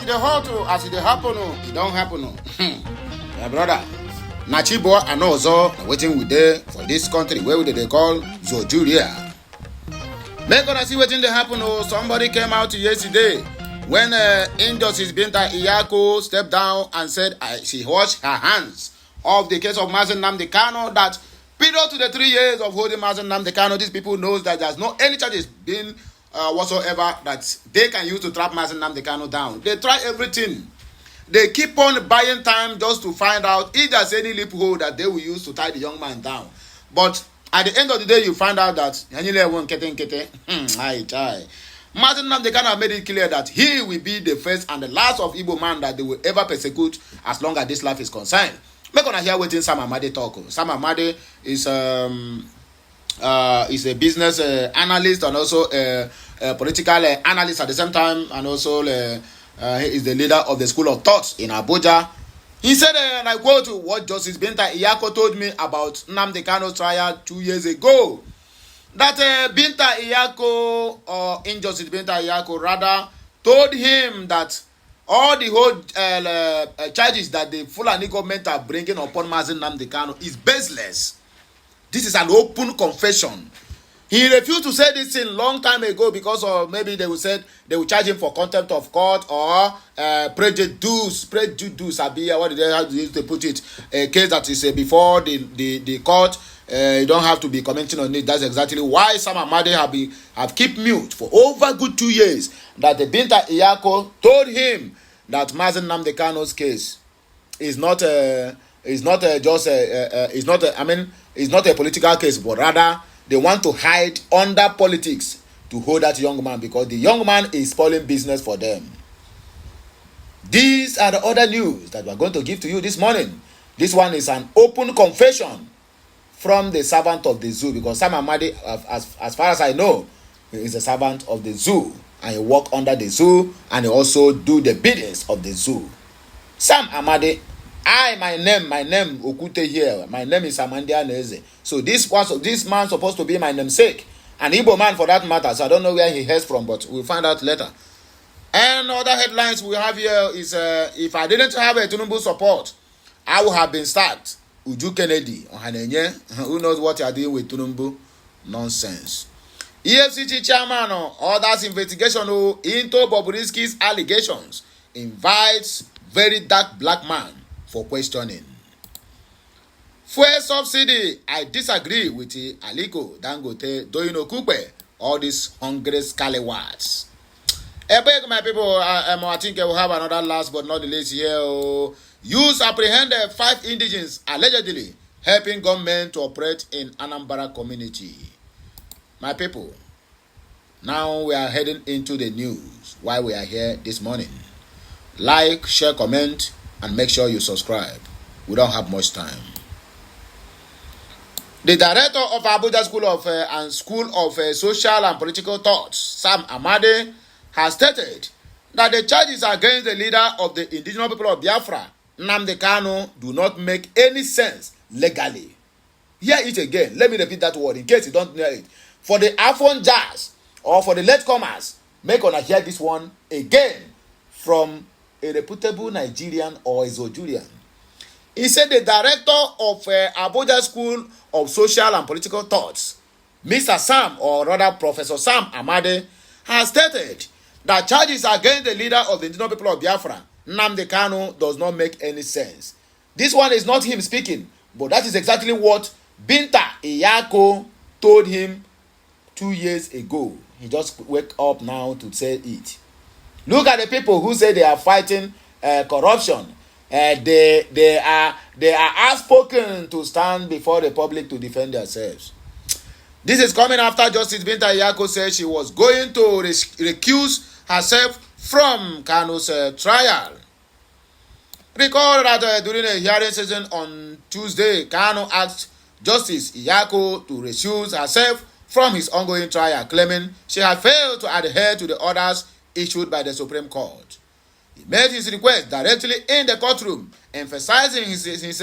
it hot, as it happen, it don't happen. My brother, Nachibo and also waiting with there for this country where they call Judicial. Make gonna see waiting they happen. Somebody came out yesterday when Injustice Binta Nyako stepped down and said she washed her hands of the case of Mazen Nnamdi Kanu, that period to the 3 years of holding Mazen Nnamdi Kanu, these people knows that there's no any charges being whatsoever that they can use to trap Mazen Nnamdi Kanu down. They try everything. They keep on buying time just to find out if there's any loophole that they will use to tie the young man down. But at the end of the day, you find out that Mazen Nnamdi Kanu made it clear that he will be the first and the last of Igbo man that they will ever persecute as long as this life is concerned. Make on hear waiting Sam Amade talk. Sam Amade is a business analyst and also a political analyst at the same time, and also he is the leader of the School of Thoughts in Abuja. He said, and I quote, what Justice Binta Nyako told me about Nnamdi Kanu's trial 2 years ago, that Binta Nyako, or Injustice Binta Nyako rather, told him that all the whole charges that the Fulani government are bringing upon Mazen Nnamdi Kanu is baseless. This is an open confession. He refused to say this thing long time ago because of maybe they will charge him for contempt of court or prejudice, what did they have to use to put it? A case that is before the court. You don't have to be commenting on it. That's exactly why Sam Amade have kept mute for over good 2 years. That the Binta Nyako told him that Mazen Nnamdi Kanu's case is not a political case, but rather they want to hide under politics to hold that young man because the young man is spoiling business for them. These are the other news that we are going to give to you this morning. This one is an open confession from the servant of the zoo, because Sam Amade, as far as I know, he is a servant of the zoo and he work under the zoo and he also do the biddings of the zoo. Sam Amade, my name Okute here. My name is Amandia Neze. So this man supposed to be my namesake, an Igbo man for that matter. So I don't know where he hails from, but we'll find out later. And other headlines we have here is if I didn't have a Tinubu support, I would have been sacked. Uju Kennedy, who knows what you are doing with Tinubu? Nonsense. EFCC chairman orders investigation into Bobrisky's allegations, invites very dark black man for questioning. Fuel subsidy, I disagree with Aliko Dangote doing Okupe, all these hungry scallywags. I beg my people, I think I will have another last but not the least here. Youth apprehended 5 indigents allegedly helping government to operate in Anambra community. My people, now we are heading into the news while we are here this morning. Like, share, comment, and make sure you subscribe. We don't have much time. The director of Abuja School of Social and Political Thoughts, Sam Amade, has stated that the charges against the leader of the indigenous people of Biafra, Nnamdi Kanu, do not make any sense legally. Hear it again. Let me repeat that word in case you don't know it. For the iPhone jazz or for the latecomers, make una hear this one again from a reputable Nigerian or a Zojurian. He said the director of Abuja School of Social and Political Thoughts, Mr. Sam, or rather Professor Sam Amade, has stated that charges against the leader of the indigenous people of Biafra, Nnamdi Kanu, does not make any sense. This one is not him speaking, but that is exactly what Binta Nyako told him 2 years ago. He just wake up now to say it. Look at the people who say they are fighting corruption. They are outspoken to stand before the public to defend themselves. This is coming after Justice Binta Nyako said she was going to recuse herself from Kanu's trial. Recall that during a hearing session on Tuesday, Kanu asked Justice Nyako to recuse herself from his ongoing trial, claiming she had failed to adhere to the orders issued by the Supreme Court. He made his request directly in the courtroom, emphasizing his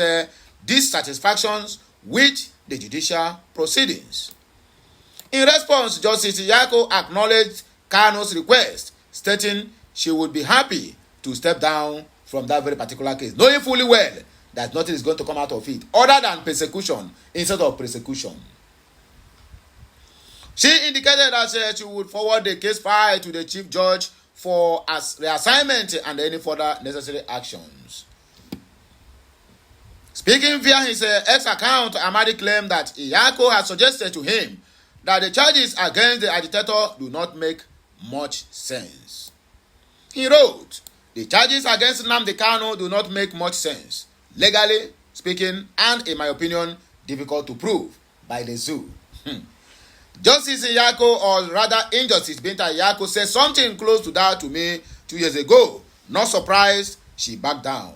dissatisfactions with the judicial proceedings. In response, Justice Nyako acknowledged Kanu's request, stating she would be happy to step down from that very particular case, knowing fully well that nothing is going to come out of it other than persecution instead of prosecution. She indicated that she would forward the case file to the chief judge for reassignment and any further necessary actions. Speaking via his X account, Amadi claimed that Nyako had suggested to him that the charges against the agitator do not make much sense. He wrote, "The charges against Nnamdi Kanu do not make much sense, legally speaking, and in my opinion, difficult to prove by the zoo." Justice Nyako, or rather Injustice Binta Nyako, said something close to that to me 2 years ago. Not surprised, she backed down.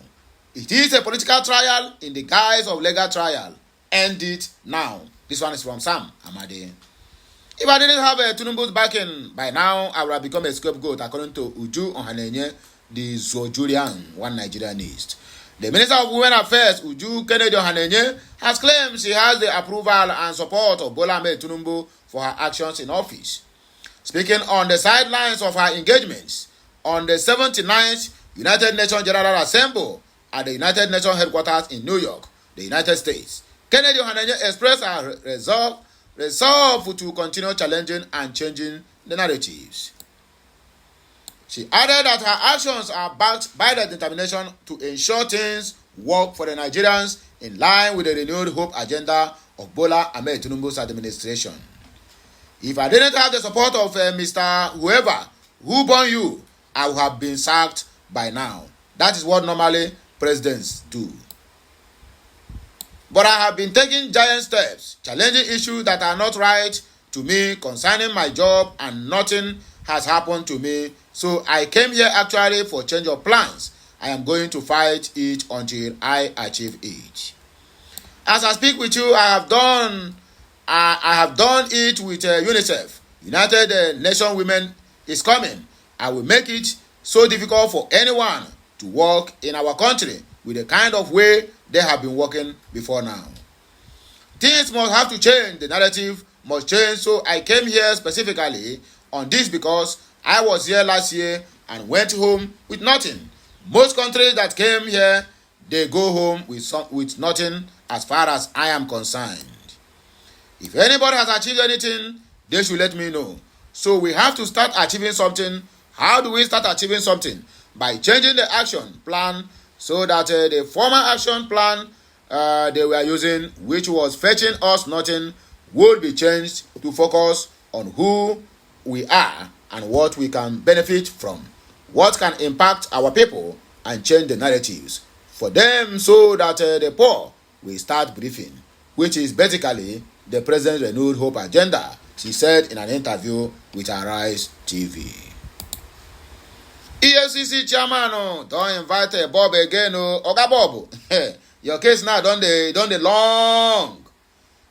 It is a political trial in the guise of legal trial. End it now. This one is from Sam Amadi. If I didn't have a Tinubu's backing by now, I would have become a scapegoat, according to Uju Ohanenye, the Zojurian, one Nigerianist. The Minister of Women Affairs, Uju Kennedy Ohanenye, has claimed she has the approval and support of Bola Ahmed Tinubu for her actions in office. Speaking on the sidelines of her engagements on the 79th United Nations General Assembly at the United Nations headquarters in New York, the United States, Kennedy Ohanenye expressed her resolve to continue challenging and changing the narratives. She added that her actions are backed by the determination to ensure things work for the Nigerians in line with the renewed hope agenda of Bola Ahmed Tinubu's administration. If I didn't have the support of Mr. Whoever who born you, I would have been sacked by now. That is what normally presidents do. But I have been taking giant steps, challenging issues that are not right to me concerning my job, and nothing has happened to me. So I came here actually for change of plans. I am going to fight it until I achieve it. As I speak with you, I have done it with UNICEF. United Nations Women is coming. I will make it so difficult for anyone to work in our country with the kind of way they have been working before now. Things must have to change. The narrative must change. So I came here specifically on this because I was here last year and went home with nothing. Most countries that came here, they go home with nothing as far as I am concerned. If anybody has achieved anything, they should let me know. So we have to start achieving something. How do we start achieving something? By changing the action plan so that the former action plan they were using, which was fetching us nothing, will be changed to focus on who we are and what we can benefit from, what can impact our people, and change the narratives for them so that the poor will start briefing, which is basically the President's renewed hope agenda, she said in an interview with Arise TV. EFCC chairman don't invite Bob again. Oga Bob, your case now don't they long.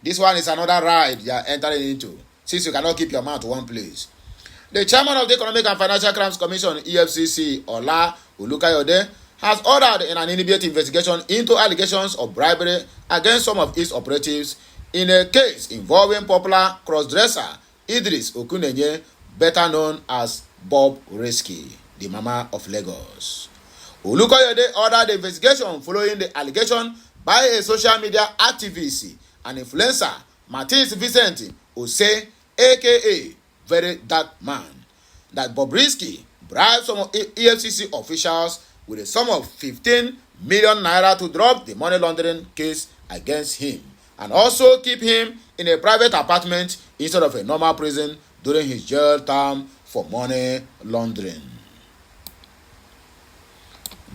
This one is another ride you are entering into, since you cannot keep your mouth to one place. The chairman of the Economic and Financial Crimes Commission, EFCC, Ola Olukayode, has ordered an immediate investigation into allegations of bribery against some of its operatives in a case involving popular crossdresser Idris Okunenye, better known as Bob Risky, the Mama of Lagos. Olukayode ordered the investigation following the allegation by a social media activist and influencer, Martins Vincent Ose, aka Very Dark Man, that Bob Risky bribed some EFCC officials with a sum of 15 million naira to drop the money laundering case against him, and also keep him in a private apartment instead of a normal prison during his jail term for money laundering.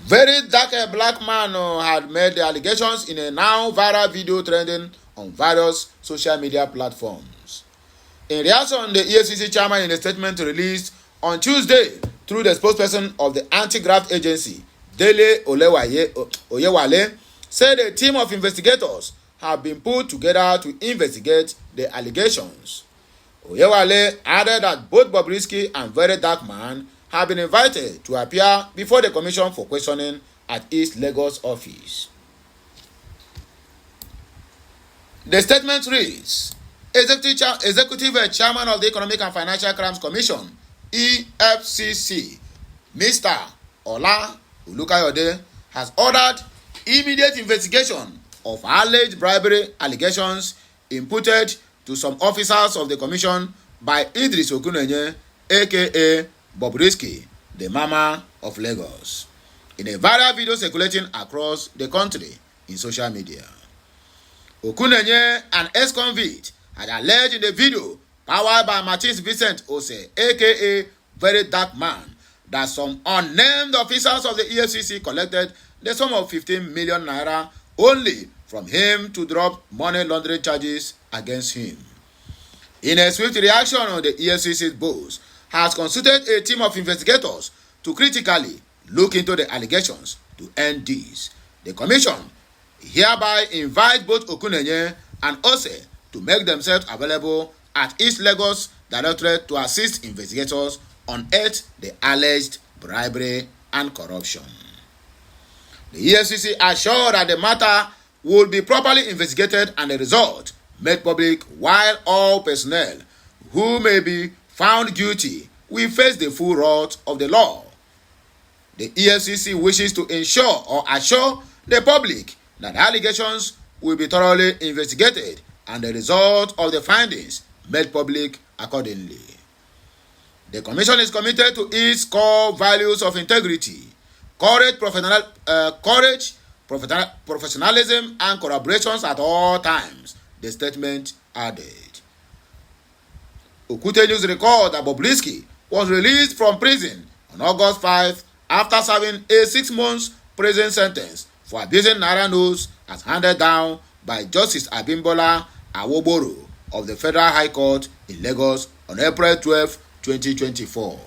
Very Dark Black Man had made the allegations in a now viral video trending on various social media platforms. In reaction, the EFCC chairman, in a statement released on Tuesday through the spokesperson of the anti-graft agency, Dele Oyewale, said a team of investigators have been put together to investigate the allegations. Oyewale added that both Bob Risky and Very Dark Man have been invited to appear before the commission for questioning at its Lagos office. The statement reads, Executive Chairman of the Economic and Financial Crimes Commission, EFCC, Mr. Ola Olukayode, has ordered immediate investigation of alleged bribery allegations imputed to some officers of the commission by Idris Okunenye, aka Bobrisky, the Mama of Lagos, in a viral video circulating across the country in social media. Okunenye, an ex-convict, had alleged in the video, powered by Martins Vincent Ose, aka Very Dark Man, that some unnamed officers of the EFCC collected the sum of 15 million naira only from him to drop money laundering charges against him. In a swift reaction, the EFCC's boss has consulted a team of investigators to critically look into the allegations to end this. The commission hereby invites both Okunenye and Ose to make themselves available at East Lagos Directorate to assist investigators unearth the alleged bribery and corruption. The EFCC assured that the matter will be properly investigated and the result made public, while all personnel who may be found guilty will face the full wrath of the law. The EFCC wishes to ensure or assure the public that allegations will be thoroughly investigated and the result of the findings made public accordingly. The Commission is committed to its core values of integrity, professionalism, and collaborations at all times, the statement added. Okute News record that Bobrisky was released from prison on August 5 after serving a 6-month prison sentence for abusing naira notes as handed down by Justice Abimbola Awoboro of the Federal High Court in Lagos on April 12, 2024.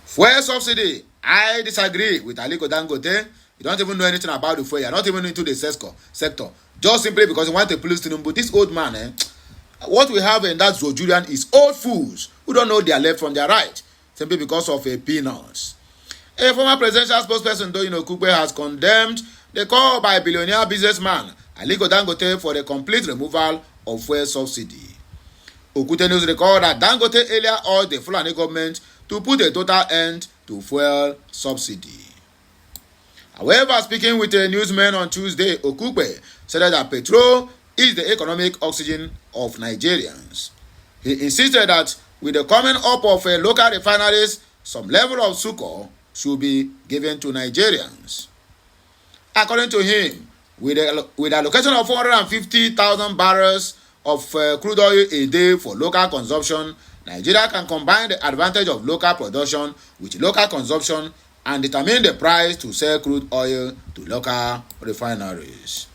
Fuel subsidy. I disagree with Aliko Dangote. You don't even know anything about the fuel. You're not even into the sector. Just simply because you want to please Tinubu. This old man, what we have in that Zojurian is old fools who don't know their left from their right, simply because of a peanuts. A former presidential spokesperson, Doyin Okugbe, has condemned the call by billionaire businessman Aliko Dangote for the complete removal of fuel subsidy. Okute News record that Dangote earlier urged the Fulani government to put a total end to fuel subsidy. However, speaking with a newsman on Tuesday, Okugbe said that petrol is the economic oxygen of Nigerians. He insisted that with the coming up of local refineries, some level of succor should be given to Nigerians. According to him, with the allocation of 450,000 barrels of crude oil a day for local consumption, Nigeria can combine the advantage of local production with local consumption and determine the price to sell crude oil to local refineries.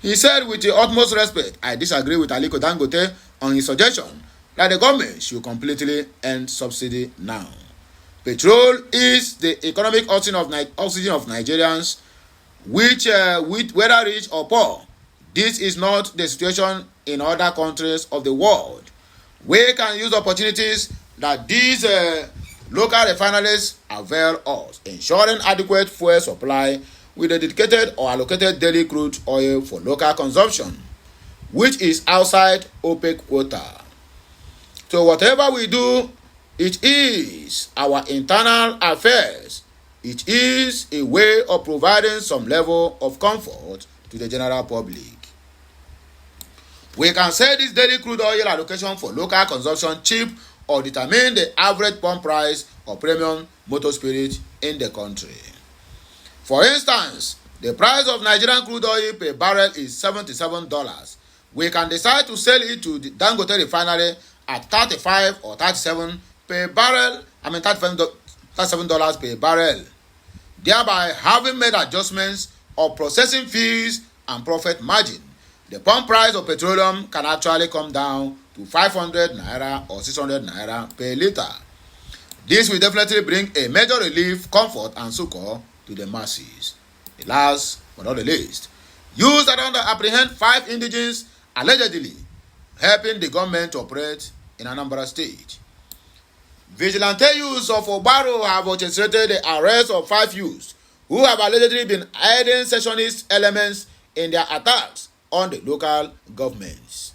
He said, with the utmost respect, I disagree with Aliko Dangote on his suggestion that the government should completely end subsidy now. Petrol is the economic oxygen of Nigerians, which, whether rich or poor, this is not the situation in other countries of the world. We can use opportunities that these local refineries avail us, ensuring adequate fuel supply with a dedicated or allocated daily crude oil for local consumption, which is outside OPEC quota. So whatever we do, it is our internal affairs. It is a way of providing some level of comfort to the general public. We can sell this daily crude oil allocation for local consumption cheap or determine the average pump price of premium motor spirit in the country. For instance, the price of Nigerian crude oil per barrel is $77. We can decide to sell it to the Dangote refinery at $35 or $37 per barrel. $37 per barrel, thereby having made adjustments of processing fees and profit margin. The pump price of petroleum can actually come down to 500 naira or 600 naira per liter. This will definitely bring a major relief, comfort, and succor to the masses. The last but not the least, youths that under apprehend 5 indigenes allegedly helping the government to operate in Anambra State. Vigilante youths of Obaro have orchestrated the arrest of 5 youths who have allegedly been aiding secessionist elements in their attacks on the local governments.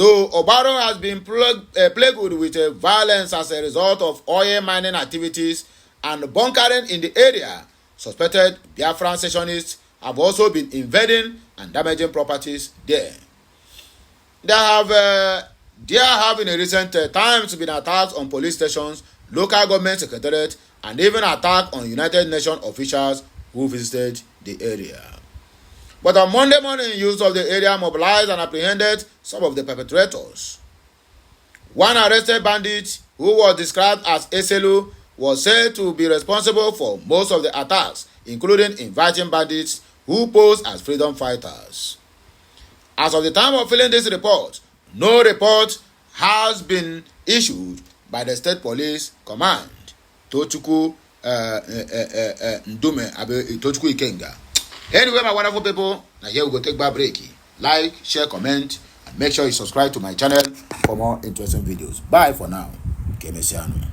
Though Obaro has been plagued with violence as a result of oil mining activities and bunkering in the area, suspected Biafran secessionists have also been invading and damaging properties there. There have in recent times been attacks on police stations, local government secretariat, and even attack on United Nations officials who visited the area. But on Monday morning, youths of the area mobilized and apprehended some of the perpetrators. One arrested bandit, who was described as Eselu, was said to be responsible for most of the attacks, including inviting bandits who posed as freedom fighters. As of the time of filing this report, no report has been issued by the State Police Command, Tochukwu Ndume Tochukwu Ikenga. Anyway, my wonderful people, now here we go take back break. Like, share, comment, and make sure you subscribe to my channel for more interesting videos. Bye for now. Kemesiano.